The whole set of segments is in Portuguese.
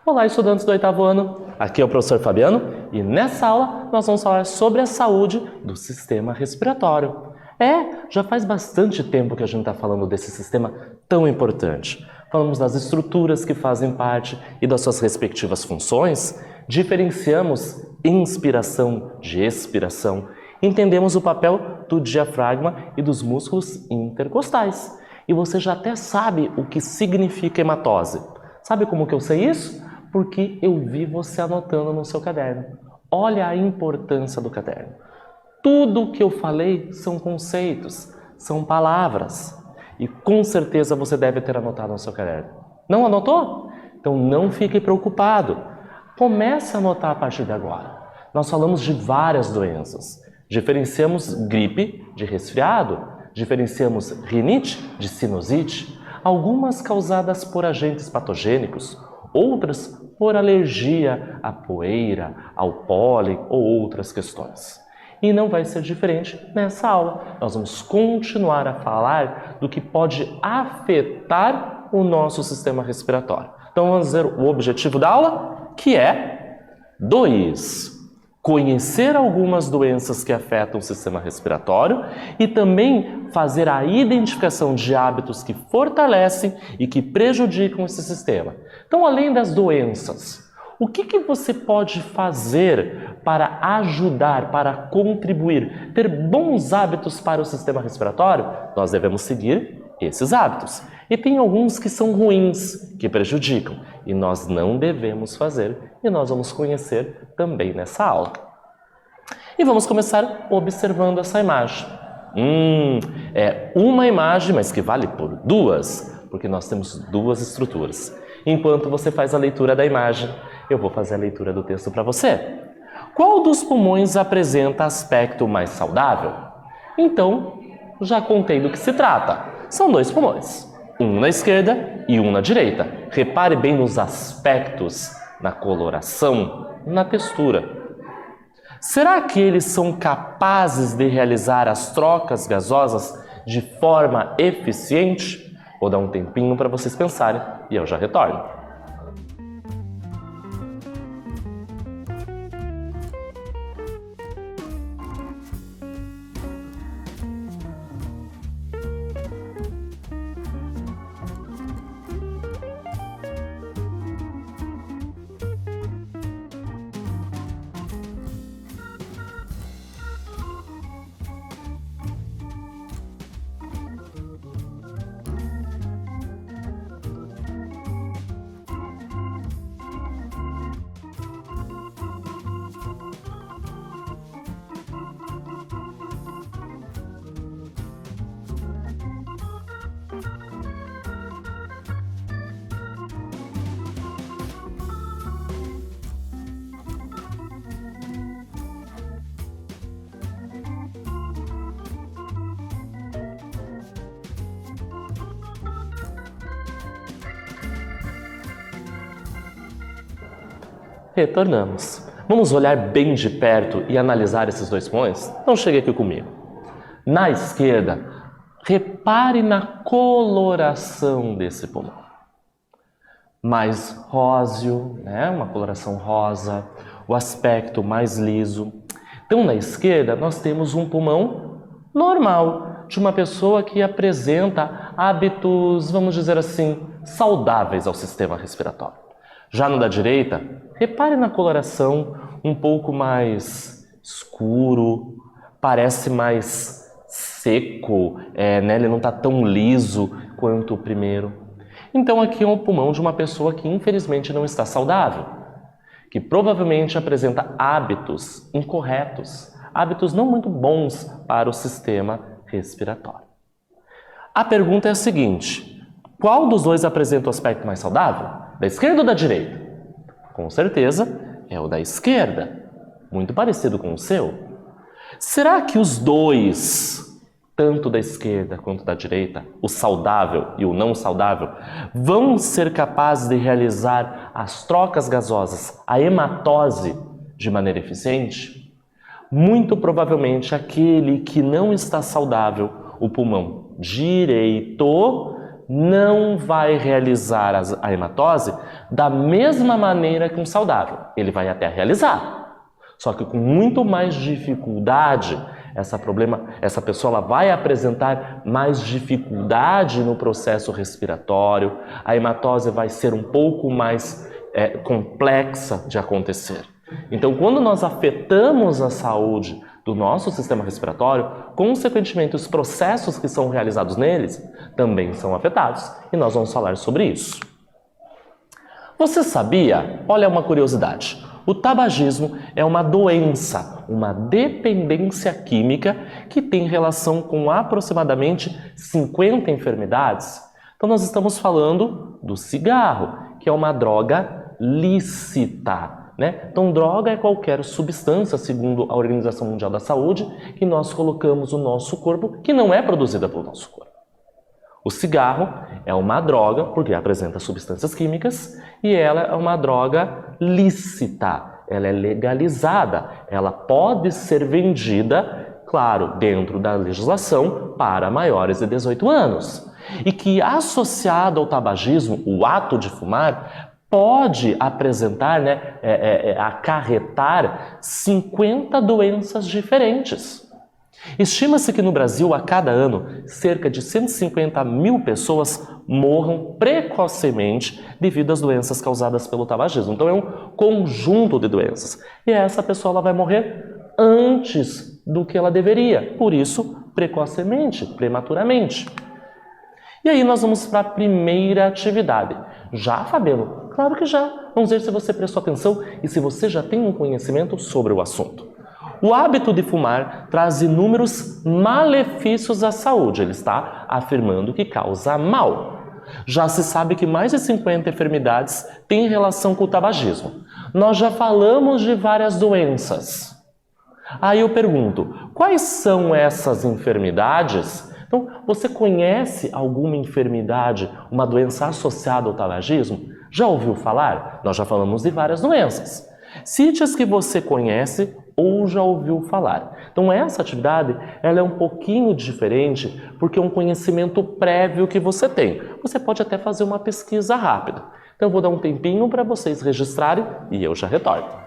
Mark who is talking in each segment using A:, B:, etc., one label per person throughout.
A: Olá, estudantes do 8º ano. Aqui é o professor Fabiano e nessa aula nós vamos falar sobre a saúde do sistema respiratório. Já faz bastante tempo que a gente está falando desse sistema tão importante. Falamos das estruturas que fazem parte e das suas respectivas funções, diferenciamos inspiração de expiração, entendemos o papel do diafragma e dos músculos intercostais. E você já até sabe o que significa hematose. Sabe como que eu sei isso? Porque eu vi você anotando no seu caderno. Olha a importância do caderno. Tudo o que eu falei são conceitos, são palavras. E com certeza você deve ter anotado no seu caderno. Não anotou? Então não fique preocupado. Comece a anotar a partir de agora. Nós falamos de várias doenças. Diferenciamos gripe de resfriado, diferenciamos rinite de sinusite, algumas causadas por agentes patogênicos, outras por alergia à poeira, ao pólen ou outras questões. E não vai ser diferente nessa aula. Nós vamos continuar a falar do que pode afetar o nosso sistema respiratório. Então vamos ver o objetivo da aula, que é 2. Conhecer algumas doenças que afetam o sistema respiratório e também fazer a identificação de hábitos que fortalecem e que prejudicam esse sistema. Então, além das doenças, o que você pode fazer para ajudar, para contribuir, ter bons hábitos para o sistema respiratório? Nós devemos seguir esses hábitos. E tem alguns que são ruins, que prejudicam, e nós não devemos fazer, e nós vamos conhecer também nessa aula. E vamos começar observando essa imagem. É uma imagem, mas que vale por duas, porque nós temos duas estruturas. Enquanto você faz a leitura da imagem, eu vou fazer a leitura do texto para você. Qual dos pulmões apresenta aspecto mais saudável? Então, já contei do que se trata. São 2 pulmões, um na esquerda e um na direita. Repare bem nos aspectos, na coloração, na textura. Será que eles são capazes de realizar as trocas gasosas de forma eficiente? Vou dar um tempinho para vocês pensarem e eu já retorno. Retornamos. Vamos olhar bem de perto e analisar esses 2 pulmões? Então chegue aqui comigo. Na esquerda, repare na coloração desse pulmão. Mais róseo, uma coloração rosa, o aspecto mais liso. Então na esquerda nós temos um pulmão normal, de uma pessoa que apresenta hábitos, vamos dizer assim, saudáveis ao sistema respiratório. Já no da direita, repare na coloração um pouco mais escuro, parece mais seco, ele não está tão liso quanto o primeiro. Então aqui é um pulmão de uma pessoa que infelizmente não está saudável, que provavelmente apresenta hábitos incorretos, hábitos não muito bons para o sistema respiratório. A pergunta é a seguinte: qual dos 2 apresenta o aspecto mais saudável? Da esquerda ou da direita? Com certeza é o da esquerda, muito parecido com o seu. Será que os 2, tanto da esquerda quanto da direita, o saudável e o não saudável, vão ser capazes de realizar as trocas gasosas, a hematose, de maneira eficiente? Muito provavelmente aquele que não está saudável, o pulmão direito, não vai realizar a hematose da mesma maneira que um saudável. Ele vai até realizar, só que com muito mais dificuldade. Essa pessoa ela vai apresentar mais dificuldade no processo respiratório, a hematose vai ser um pouco mais complexa de acontecer. Então, quando nós afetamos a saúde do nosso sistema respiratório, consequentemente os processos que são realizados neles também são afetados e nós vamos falar sobre isso. Você sabia? Olha uma curiosidade. O tabagismo é uma doença, uma dependência química que tem relação com aproximadamente 50 enfermidades. Então nós estamos falando do cigarro, que é uma droga lícita, né? Então droga é qualquer substância, segundo a Organização Mundial da Saúde, que nós colocamos no nosso corpo, que não é produzida pelo nosso corpo. O cigarro é uma droga porque apresenta substâncias químicas e ela é uma droga lícita, ela é legalizada, ela pode ser vendida, claro, dentro da legislação para maiores de 18 anos. E que associado ao tabagismo, o ato de fumar, pode apresentar, acarretar 50 doenças diferentes. Estima-se que no Brasil, a cada ano, cerca de 150 mil pessoas morram precocemente devido às doenças causadas pelo tabagismo. Então é um conjunto de doenças. E essa pessoa ela vai morrer antes do que ela deveria. Por isso, precocemente, prematuramente. E aí nós vamos para a primeira atividade. Já, Fabiano? Claro que já. Vamos ver se você prestou atenção e se você já tem um conhecimento sobre o assunto. O hábito de fumar traz inúmeros malefícios à saúde. Ele está afirmando que causa mal. Já se sabe que mais de 50 enfermidades têm relação com o tabagismo. Nós já falamos de várias doenças. Aí eu pergunto, quais são essas enfermidades? Então, você conhece alguma enfermidade, uma doença associada ao tabagismo? Já ouviu falar? Nós já falamos de várias doenças. Cite as que você conhece ou já ouviu falar. Então essa atividade ela é um pouquinho diferente porque é um conhecimento prévio que você tem. Você pode até fazer uma pesquisa rápida. Então eu vou dar um tempinho para vocês registrarem e eu já retorno.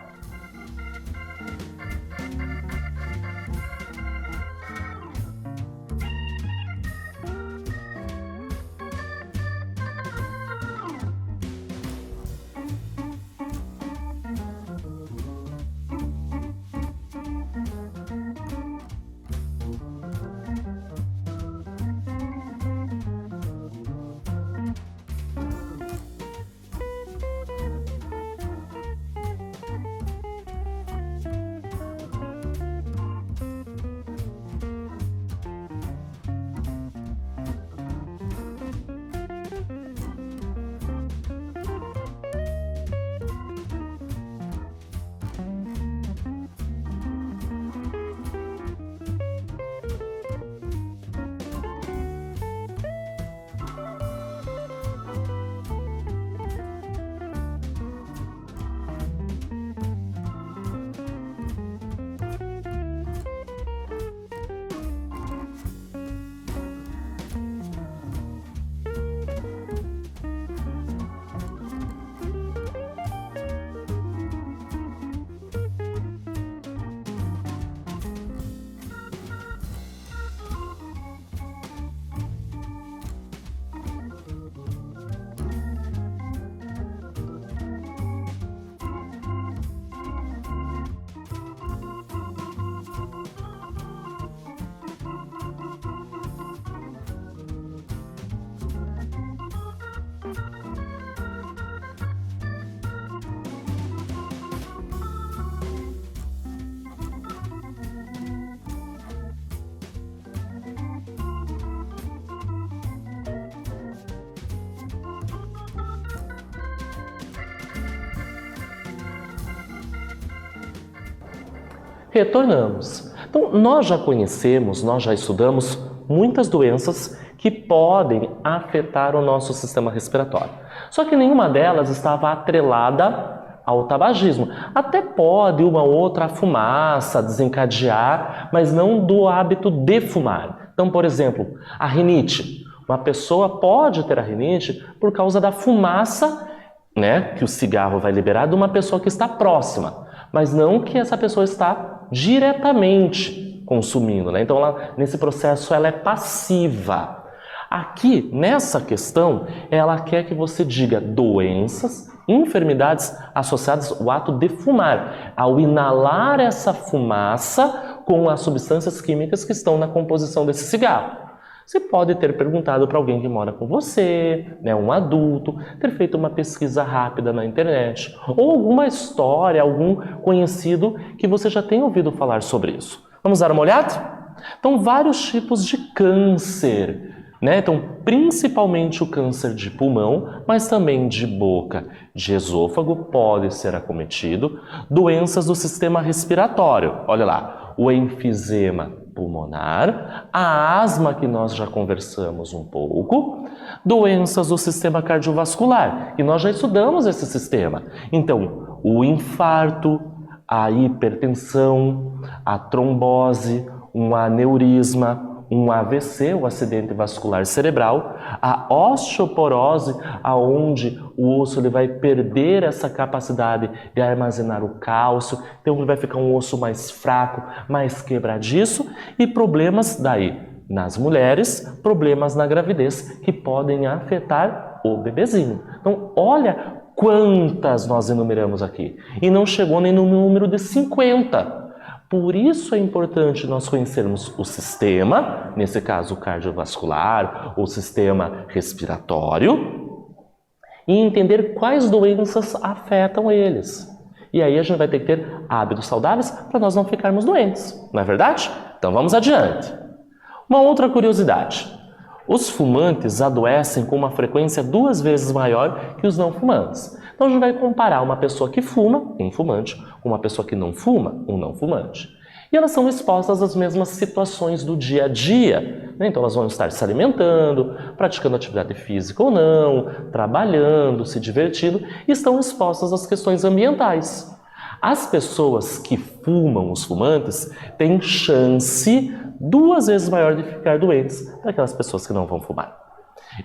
A: Retornamos. Então, nós já conhecemos, nós já estudamos muitas doenças que podem afetar o nosso sistema respiratório. Só que nenhuma delas estava atrelada ao tabagismo. Até pode uma outra fumaça desencadear, mas não do hábito de fumar. Então, por exemplo, a rinite. Uma pessoa pode ter a rinite por causa da fumaça, né, que o cigarro vai liberar de uma pessoa que está próxima, mas não que essa pessoa está diretamente consumindo, né? Então, nesse processo, ela é passiva. Aqui, nessa questão, ela quer que você diga doenças, enfermidades associadas ao ato de fumar, ao inalar essa fumaça com as substâncias químicas que estão na composição desse cigarro. Você pode ter perguntado para alguém que mora com você, né, um adulto, ter feito uma pesquisa rápida na internet, ou alguma história, algum conhecido que você já tenha ouvido falar sobre isso. Vamos dar uma olhada? Então, vários tipos de câncer, né? Então, principalmente o câncer de pulmão, mas também de boca, de esôfago pode ser acometido. Doenças do sistema respiratório, olha lá, o enfisema pulmonar, a asma que nós já conversamos um pouco, doenças do sistema cardiovascular, e nós já estudamos esse sistema. Então, o infarto, a hipertensão, a trombose, um aneurisma, um AVC, o acidente vascular cerebral, a osteoporose, aonde o osso ele vai perder essa capacidade de armazenar o cálcio, então ele vai ficar um osso mais fraco, mais quebradiço, e problemas daí nas mulheres, problemas na gravidez que podem afetar o bebezinho. Então, olha quantas nós enumeramos aqui, e não chegou nem no número de 50. Por isso é importante nós conhecermos o sistema, nesse caso o cardiovascular, o sistema respiratório, e entender quais doenças afetam eles. E aí a gente vai ter que ter hábitos saudáveis para nós não ficarmos doentes, não é verdade? Então vamos adiante. Uma outra curiosidade. Os fumantes adoecem com uma frequência 2 vezes maior que os não fumantes. Então a gente vai comparar uma pessoa que fuma, um fumante, com uma pessoa que não fuma, um não fumante. E elas são expostas às mesmas situações do dia a dia, né? Então elas vão estar se alimentando, praticando atividade física ou não, trabalhando, se divertindo, e estão expostas às questões ambientais. As pessoas que fumam, os fumantes, têm chance 2 vezes maior de ficar doentes do que aquelas pessoas que não vão fumar.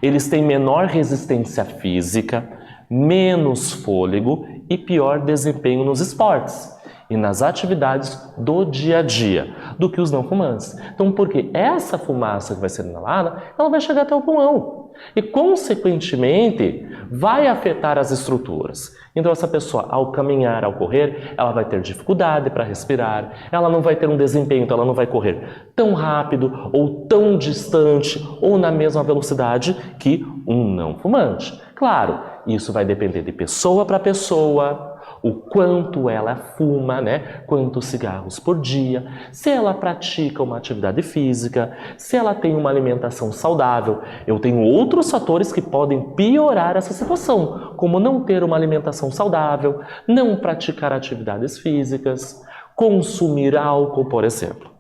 A: Eles têm menor resistência física, menos fôlego e pior desempenho nos esportes e nas atividades do dia a dia do que os não fumantes. Então, porque essa fumaça que vai ser inalada, ela vai chegar até o pulmão e, consequentemente, vai afetar as estruturas. Então, essa pessoa, ao caminhar, ao correr, ela vai ter dificuldade para respirar, ela não vai ter um desempenho, então ela não vai correr tão rápido ou tão distante ou na mesma velocidade que um não fumante. Claro, isso vai depender de pessoa para pessoa, o quanto ela fuma, né? Quantos cigarros por dia, se ela pratica uma atividade física, se ela tem uma alimentação saudável. Eu tenho outros fatores que podem piorar essa situação, como não ter uma alimentação saudável, não praticar atividades físicas, consumir álcool, por exemplo.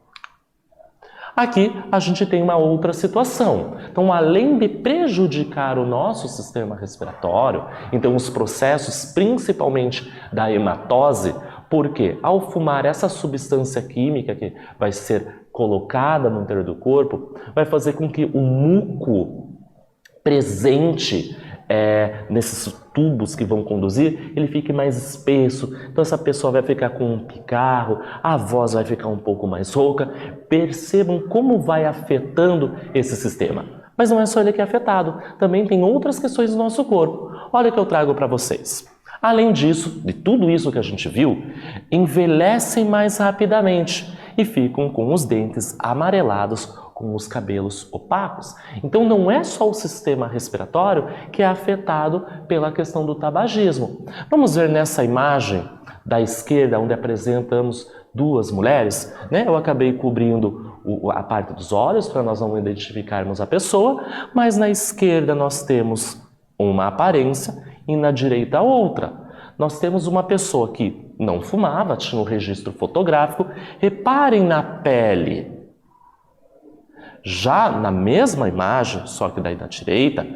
A: Aqui a gente tem uma outra situação. Então, além de prejudicar o nosso sistema respiratório, então os processos principalmente da hematose, porque ao fumar essa substância química que vai ser colocada no interior do corpo, vai fazer com que o muco presente nesses tubos que vão conduzir, ele fique mais espesso. Então essa pessoa vai ficar com um pigarro, a voz vai ficar um pouco mais rouca. Percebam como vai afetando esse sistema. Mas não é só ele que é afetado, também tem outras questões do nosso corpo. Olha o que eu trago para vocês. Além disso, de tudo isso que a gente viu, envelhecem mais rapidamente e ficam com os dentes amarelados, com os cabelos opacos. Então não é só o sistema respiratório que é afetado pela questão do tabagismo. Vamos ver nessa imagem da esquerda, onde apresentamos 2 mulheres, né? Eu acabei cobrindo a parte dos olhos para nós não identificarmos a pessoa, mas na esquerda nós temos uma aparência e na direita outra. Nós temos uma pessoa que não fumava, tinha um registro fotográfico. Reparem na pele. Já na mesma imagem, só que daí na direita,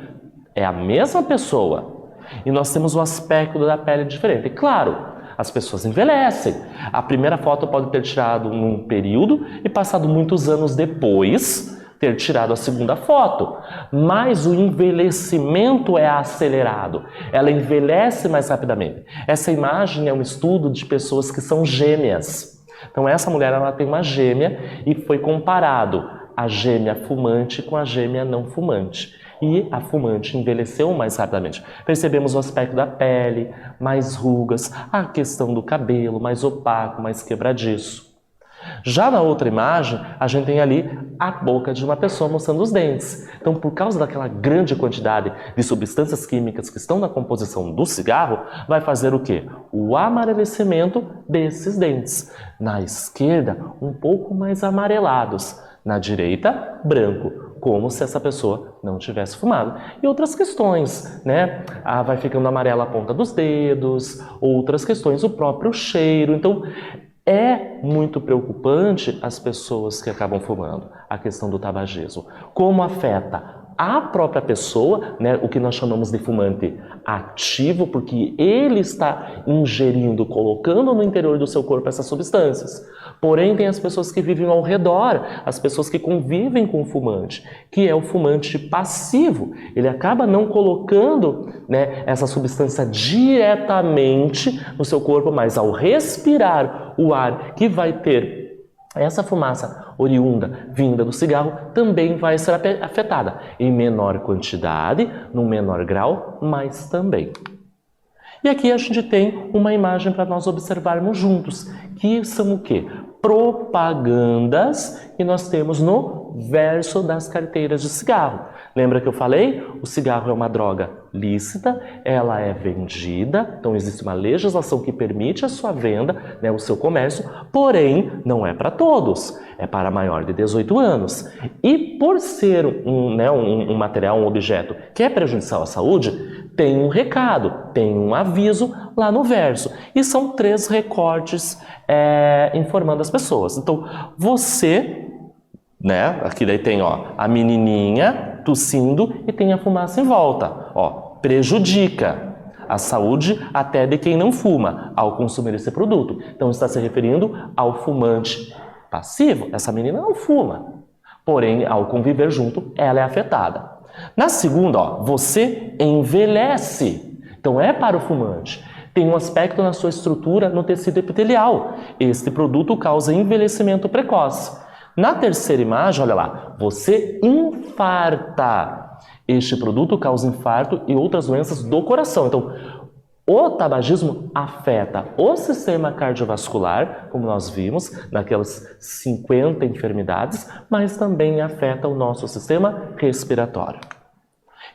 A: é a mesma pessoa. E nós temos o aspecto da pele diferente. E claro, as pessoas envelhecem. A primeira foto pode ter tirado num período e passado muitos anos depois, ter tirado a segunda foto, mas o envelhecimento é acelerado, ela envelhece mais rapidamente. Essa imagem é um estudo de pessoas que são gêmeas. Então essa mulher ela tem uma gêmea e foi comparado a gêmea fumante com a gêmea não fumante. E a fumante envelheceu mais rapidamente. Percebemos o aspecto da pele, mais rugas, a questão do cabelo, mais opaco, mais quebradiço. Já na outra imagem, a gente tem ali a boca de uma pessoa mostrando os dentes. Então, por causa daquela grande quantidade de substâncias químicas que estão na composição do cigarro, vai fazer o quê? O amarelecimento desses dentes. Na esquerda, um pouco mais amarelados. Na direita, branco, como se essa pessoa não tivesse fumado. E outras questões, né? Vai ficando amarela a ponta dos dedos, outras questões, o próprio cheiro. Então, é muito preocupante as pessoas que acabam fumando, a questão do tabagismo. Como afeta a própria pessoa, né, o que nós chamamos de fumante ativo, porque ele está ingerindo, colocando no interior do seu corpo essas substâncias. Porém, tem as pessoas que vivem ao redor, as pessoas que convivem com o fumante, que é o fumante passivo. Ele acaba não colocando, né, essa substância diretamente no seu corpo, mas ao respirar o ar que vai ter essa fumaça oriunda, vinda do cigarro, também vai ser afetada. Em menor quantidade, num menor grau, mas também. E aqui a gente tem uma imagem para nós observarmos juntos, que são o quê? Propagandas que nós temos no verso das carteiras de cigarro. Lembra que eu falei? O cigarro é uma droga lícita, ela é vendida, então existe uma legislação que permite a sua venda, né, o seu comércio, porém não é para todos, é para maior de 18 anos. E por ser um material, um objeto que é prejudicial à saúde, tem um recado, tem um aviso lá no verso. E são 3 recortes informando as pessoas. Então, você, né, aqui daí tem a menininha tossindo e tem a fumaça em volta. Prejudica a saúde até de quem não fuma ao consumir esse produto. Então, está se referindo ao fumante passivo. Essa menina não fuma, porém, ao conviver junto, ela é afetada. Na segunda, você envelhece. Então, é para o fumante. Tem um aspecto na sua estrutura no tecido epitelial. Este produto causa envelhecimento precoce. Na terceira imagem, olha lá, você infarta. Este produto causa infarto e outras doenças do coração. Então, o tabagismo afeta o sistema cardiovascular, como nós vimos, naquelas 50 enfermidades, mas também afeta o nosso sistema respiratório.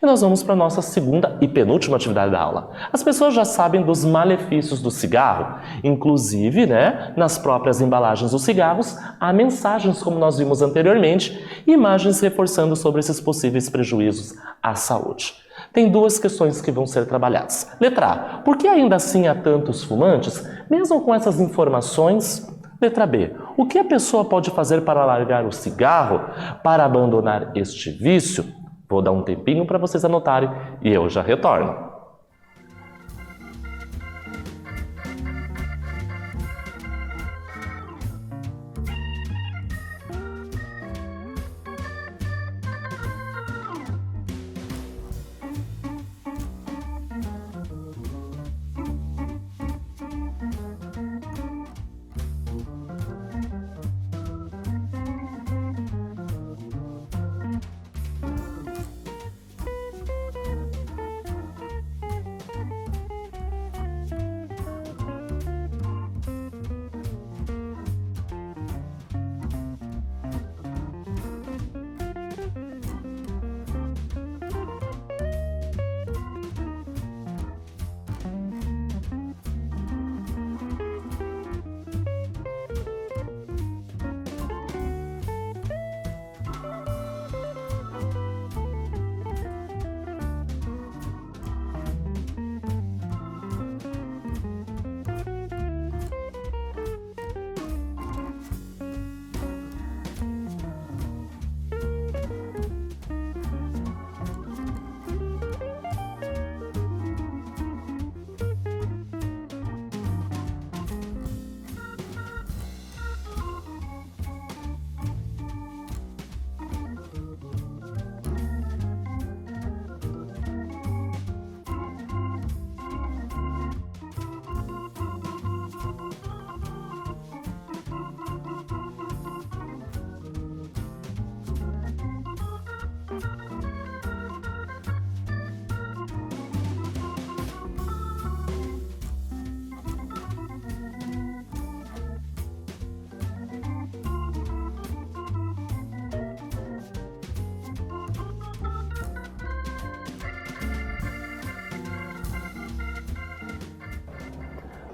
A: E nós vamos para a nossa segunda e penúltima atividade da aula. As pessoas já sabem dos malefícios do cigarro, inclusive, né, nas próprias embalagens dos cigarros, há mensagens, como nós vimos anteriormente, e imagens reforçando sobre esses possíveis prejuízos à saúde. Tem 2 questões que vão ser trabalhadas. Letra A. Por que ainda assim há tantos fumantes, mesmo com essas informações? Letra B. O que a pessoa pode fazer para largar o cigarro, para abandonar este vício? Vou dar um tempinho para vocês anotarem e eu já retorno.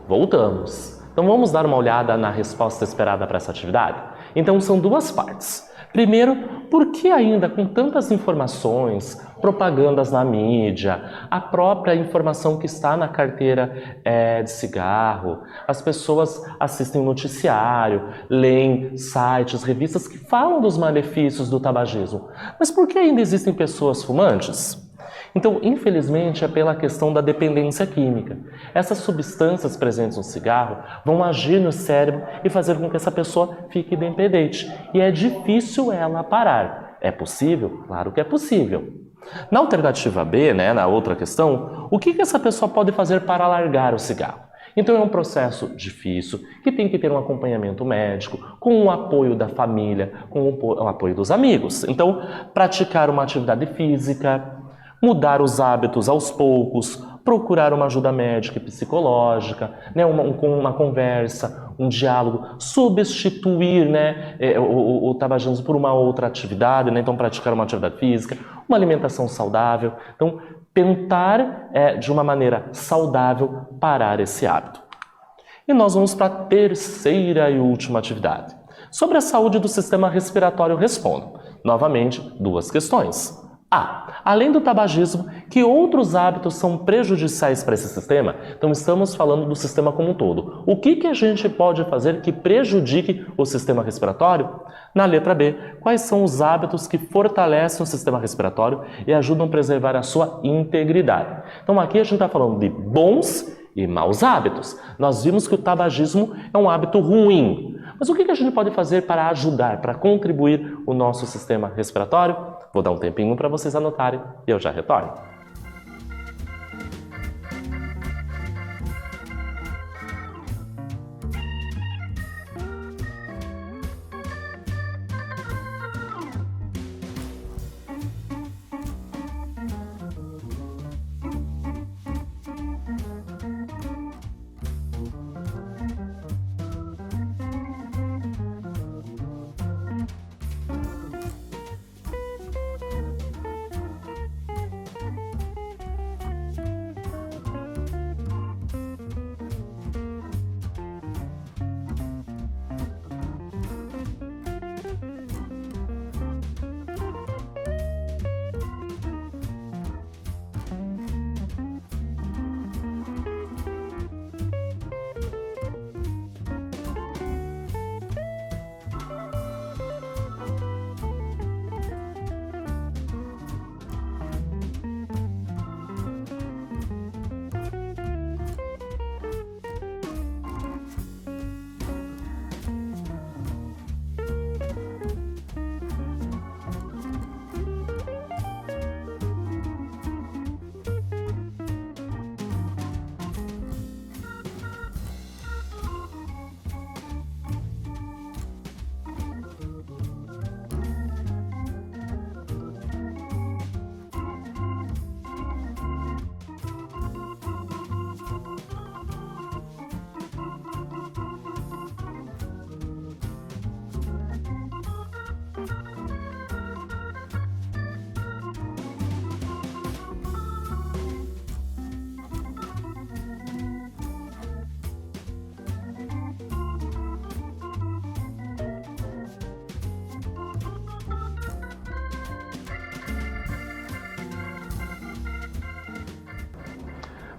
A: Voltamos. Então vamos dar uma olhada na resposta esperada para essa atividade? Então são duas partes. Primeiro, por que ainda com tantas informações, propagandas na mídia, a própria informação que está na carteira de cigarro, as pessoas assistem noticiário, leem sites, revistas que falam dos malefícios do tabagismo. Mas por que ainda existem pessoas fumantes? Então, infelizmente, é pela questão da dependência química. Essas substâncias presentes no cigarro vão agir no cérebro e fazer com que essa pessoa fique dependente. E é difícil ela parar. É possível? Claro que é possível. Na alternativa B, na outra questão, o que essa pessoa pode fazer para largar o cigarro? Então é um processo difícil, que tem que ter um acompanhamento médico, com o apoio da família, com o apoio dos amigos. Então, praticar uma atividade física, mudar os hábitos aos poucos, procurar uma ajuda médica e psicológica, uma conversa, um diálogo, substituir o tabagismo por uma outra atividade, então praticar uma atividade física, uma alimentação saudável. Então, tentar, de uma maneira saudável, parar esse hábito. E nós vamos para a terceira e última atividade. Sobre a saúde do sistema respiratório, respondo. Novamente, duas questões. Além do tabagismo, que outros hábitos são prejudiciais para esse sistema? Então estamos falando do sistema como um todo. O que a gente pode fazer que prejudique o sistema respiratório? Na letra B, quais são os hábitos que fortalecem o sistema respiratório e ajudam a preservar a sua integridade? Então aqui a gente está falando de bons e maus hábitos. Nós vimos que o tabagismo é um hábito ruim. Mas o que a gente pode fazer para ajudar, para contribuir o nosso sistema respiratório? Vou dar um tempinho para vocês anotarem e eu já retorno.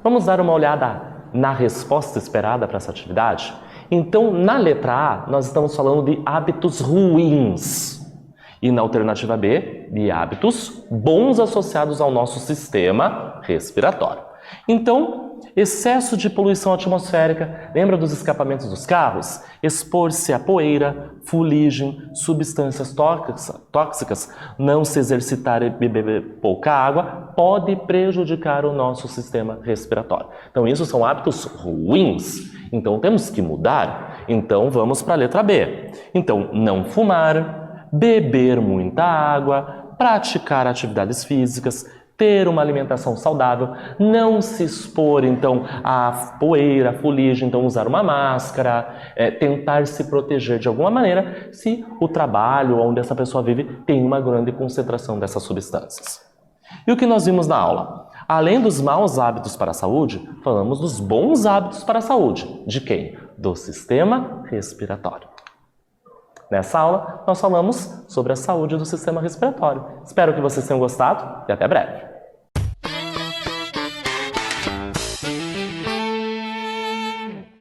A: Vamos dar uma olhada na resposta esperada para essa atividade? Então, na letra A, nós estamos falando de hábitos ruins. E na alternativa B, de hábitos bons associados ao nosso sistema respiratório. Então, excesso de poluição atmosférica, lembra dos escapamentos dos carros? Expor-se a poeira, fuligem, substâncias tóxicas, não se exercitar e beber pouca água, pode prejudicar o nosso sistema respiratório. Então, isso são hábitos ruins. Então, temos que mudar. Então, vamos para a letra B. Então, não fumar, beber muita água, praticar atividades físicas, ter uma alimentação saudável, não se expor, então, à poeira, à fuligem, então usar uma máscara, tentar se proteger de alguma maneira se o trabalho onde essa pessoa vive tem uma grande concentração dessas substâncias. E o que nós vimos na aula? Além dos maus hábitos para a saúde, falamos dos bons hábitos para a saúde. De quem? Do sistema respiratório. Nessa aula, nós falamos sobre a saúde do sistema respiratório. Espero que vocês tenham gostado e até breve!